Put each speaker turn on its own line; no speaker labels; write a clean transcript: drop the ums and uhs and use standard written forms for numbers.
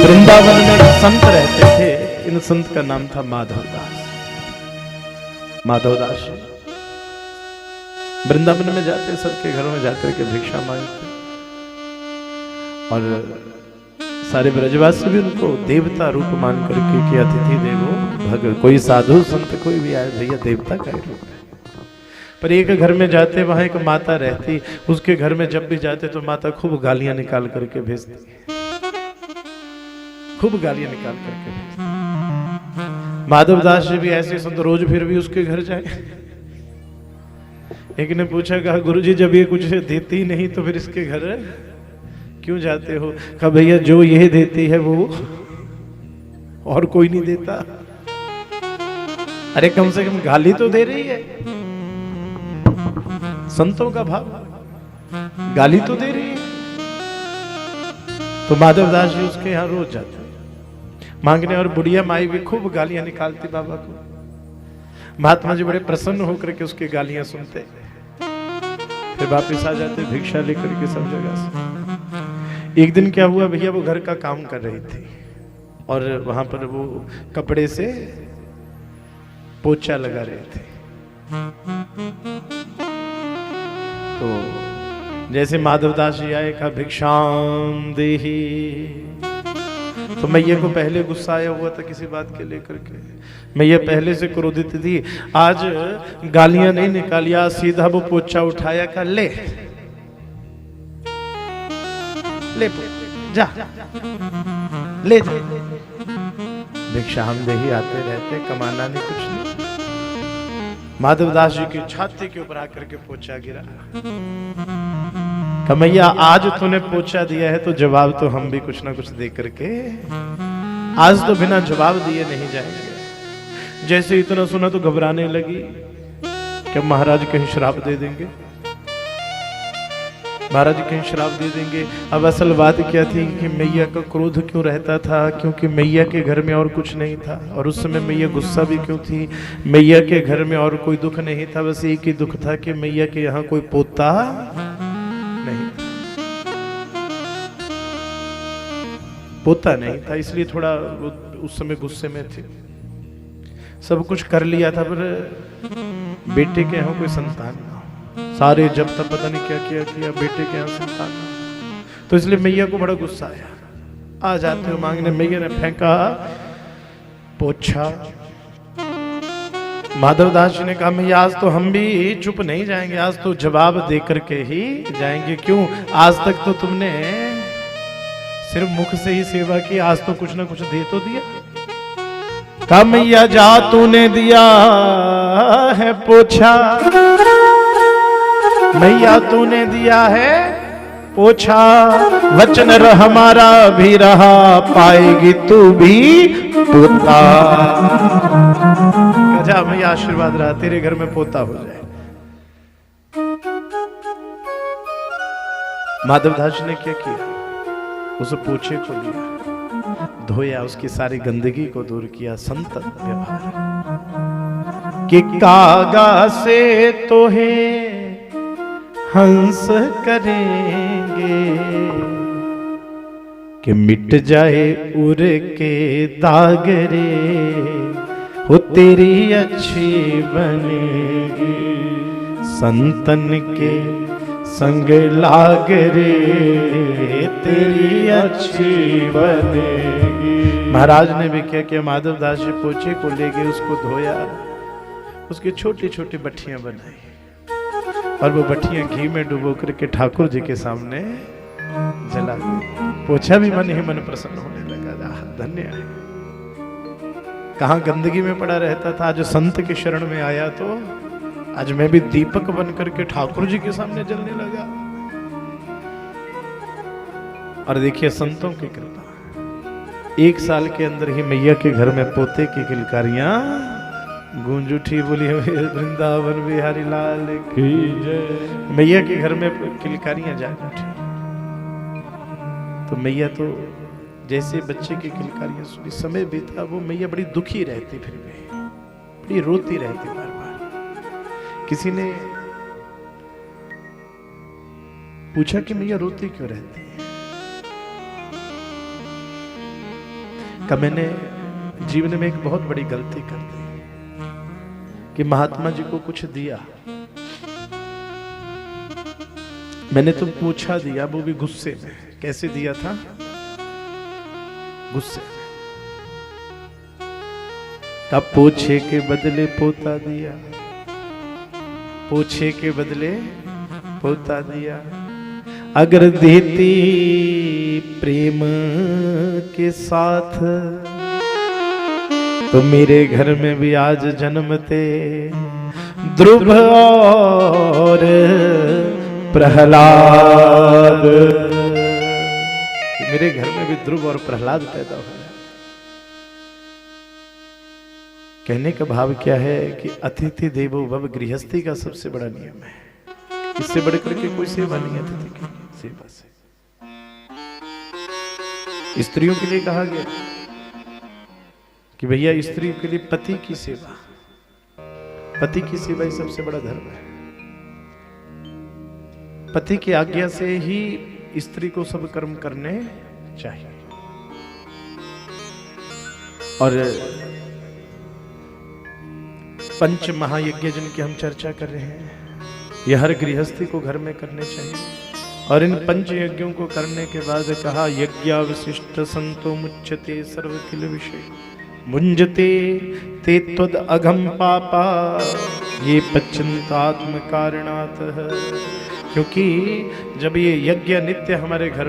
वृंदावन में एक संत रहते थे। इन संत का नाम था माधवदास। माधवदास वृंदावन में जाते, सबके घरों में जाकर के भिक्षा मांगते, और सारे ब्रजवासी भी उनको देवता रूप मान करके कि अतिथि देवो भगत। कोई साधु संत कोई भी आए, भैया देवता का ही रूप है। पर एक घर में जाते, वहां एक माता रहती, उसके घर में जब भी जाते तो माता खूब गालियां निकाल करके भेजती, खूब गालियां निकाल करके भेजती। माधवदास जी भी ऐसे संत रोज फिर भी उसके घर जाए। एक ने पूछा, कहा गुरुजी जब ये कुछ देती नहीं तो फिर इसके घर क्यों जाते हो? कहा भैया जो ये देती है वो और कोई नहीं देता। अरे कम से कम गाली तो दे रही है। संतों का भाव, गाली तो दे रही है। तो माधवदास जी उसके यहां रोज जाते मांगने, और बुढ़िया माई भी खूब गालियां निकालती बाबा को। महात्मा जी बड़े प्रसन्न होकर के उसकी गालियां सुनते, फिर वापिस आ जाते भिक्षा लेकर के सब जगह से। एक दिन क्या हुआ, भैया वो घर का काम कर रही थी और वहां पर वो कपड़े से पोछा लगा रहे थे। तो जैसे माधवदास जी आए, कहा भिक्षाम देहि। तो मैया को पहले गुस्सा आया हुआ था किसी बात के लेकर के। मैया पहले से क्रोधित थी। आज गालियां नहीं निकाली, आज सीधा वो पोछा उठाया, कहा ले ले जा ले जा। भिक्षाम देहि आते रहते, कमाना नहीं कुछ नहीं। माधवदास जी की छाती के ऊपर आकर के पोछा गिरा। कमैया आज तूने पोछा दिया है तो जवाब तो हम भी कुछ ना कुछ दे करके, आज तो बिना जवाब दिए नहीं जाएंगे। जैसे इतना सुना तो घबराने लगी कि महाराज कहीं श्राप दे देंगे, महाराज कहीं श्राप दे देंगे। अब असल बात क्या थी कि मैया का क्रोध क्यों रहता था, क्योंकि मैया के घर में और कुछ नहीं था। और उस समय मैया गुस्सा भी क्यों थी, मैया के घर में और कोई दुख नहीं था, बस एक ही दुख था कि मैया के यहाँ कोई पोता नहीं, पोता नहीं था, इसलिए थोड़ा उस समय गुस्से में थे। सब कुछ कर लिया था पर बेटे के यहाँ कोई संतान ना, सारे जब तब पता नहीं क्या किया बेटे के यहाँ संतान ना, तो इसलिए मैया को बड़ा गुस्सा आया। आ जाते हो मांगने, मैया ने फेंका पोछा। माधवदास जी ने कहा मैया आज तो हम भी चुप नहीं जाएंगे, आज तो जवाब दे करके ही जाएंगे। क्यों? आज तक तो तुमने सिर्फ मुख से ही सेवा की, आज तो कुछ ना कुछ दे तो दिया। कहा मैया जा तूने दिया है पोछा, मैया तूने दिया है पोछा, वचन हमारा भी रहा, पाएगी तू भी पोता। जा मैया आशीर्वाद रहा, तेरे घर में पोता हो जाए। माधवदास ने क्या किया, उस पोछे को लिया, धोया, उसकी सारी गंदगी को दूर किया। संत व्यवहार कि कागा से तो है हंस करेंगे, कि मिट जाए उर के दाग रे, हो तेरी अच्छी बनेगी, संतन के संग लाग रे, तेरी अच्छी बनेगी। महाराज ने भी क्या किया, माधवदास जी पोछे को ले गए, उसको धोया, उसकी छोटी छोटी बट्टियां बनाई, और वो बट्टियां घी में डुबो करके ठाकुर जी के सामने जला दी। पोछा भी मन ही मन प्रसन्न होने लगा, धन्य है। कहाँ गंदगी में पड़ा रहता था, आज संत के शरण में आया तो आज मैं भी दीपक बन करके ठाकुर जी के सामने जलने लगा। और देखिए संतों की कृपा, एक साल के अंदर ही मैया के घर में पोते की किलकारियां गूंज उठी। बोली वृंदावन बिहारी लाल की जय। मैया के घर में किलकारियां जाग उठी। तो मैया तो जैसे बच्चे की किलकारियां सुनी, समय बीता, वो मैया बड़ी दुखी रहती, फिर भी बड़ी रोती रहती बार बार। किसी ने पूछा कि मैया रोती क्यों रहती है? कि मैंने जीवन में एक बहुत बड़ी गलती कर दी कि महात्मा जी को कुछ दिया, मैंने तो पूछा दिया, वो भी गुस्से में। कैसे दिया था? गुस्से में। तब पूछे के बदले पोता दिया, पूछे के बदले पोता दिया। अगर देती प्रेम के साथ तो मेरे घर में भी आज जन्मते ध्रुव और प्रहलाद, मेरे घर में भी ध्रुव और प्रहलाद पैदा हो जाए। कहने का भाव क्या है कि अतिथि देवो भव, गृहस्थी का सबसे बड़ा नियम है। इससे बढ़कर के कोई सेवा नहीं है अतिथि की सेवा से। स्त्रियों के लिए कहा गया कि भैया स्त्री के लिए पति की सेवा, पति की सेवा ही सबसे बड़ा धर्म है। पति की आज्ञा से ही स्त्री को सब कर्म करने चाहिए। और पंच महायज्ञ जिनकी हम चर्चा कर रहे हैं, यह हर गृहस्थी को घर में करने चाहिए। और इन पंच यज्ञों को करने के बाद कहा, यज्ञा विशिष्ट संतो मुच्यते सर्व किल विषय मुंजते ते त्वद अघम पापा ये पच्यंतात्म कारणात्। क्योंकि जब ये यज्ञ नित्य हमारे घर